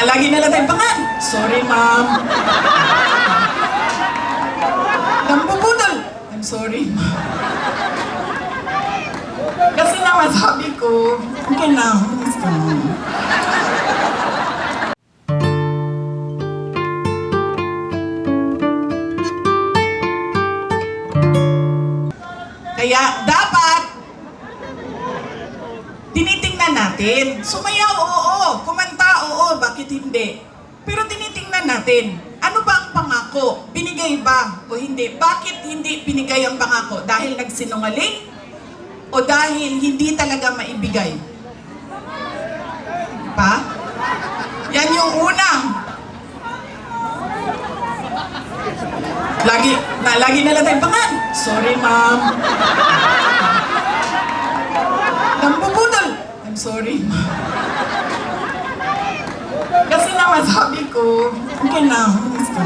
Lagi na lang tayong pangan. Sorry, ma'am. Nampuputol. I'm sorry, ma'am. Kasi naman sabi ko, okay na, basta. Kaya dapat tinitingnan natin. Sumayaw, oo. Kumanta, oo. Bakit hindi? Pero tinitingnan natin. Ano ba ang pangako? Binigay ba o hindi? Bakit hindi binigay ang pangako? Dahil nagsinungaling? O dahil hindi talaga maibigay? Pa? Yan yung una. Lagi na lang tayong pangan. Sorry, ma'am. Nampuputol. I'm sorry, ma'am. Kasi naman sabi ko, okay na, basta.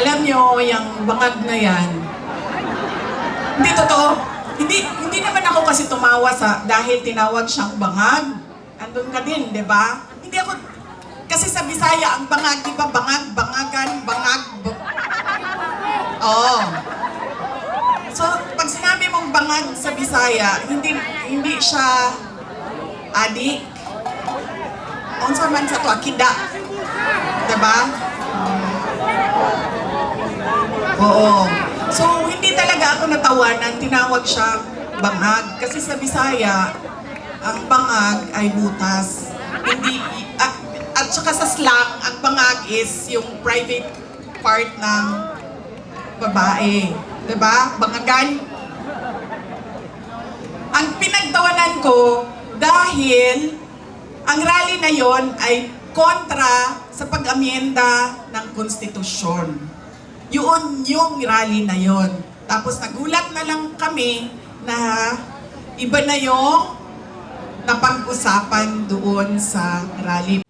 Alam nyo, yung bangag na yan, hindi totoo. Hindi naman ako kasi tumawa dahil tinawag siyang bangag. Andun ka din, di ba? Hindi ako, kasi sa Bisaya, ang bangag, di ba? Bangag, bangagan, bangag. Oo. So, pag sinabi mong bangag sa Bisaya, hindi siya adik. Unsa man sa to, akida. Di ba? Oo. So, hindi talaga ako natawanan, tinawag siya bangag. Kasi sa Bisaya, ang bangag ay butas. Hindi, at saka sa slang, ang bangag is yung private part ng babae. Diba? Bangagan. Ang pinagtawanan ko, dahil ang rally na yon ay kontra sa pag-amyenda ng konstitusyon. Yun yung rally na yon. Tapos nagulat na lang kami na iba na yung napag-usapan doon sa rally.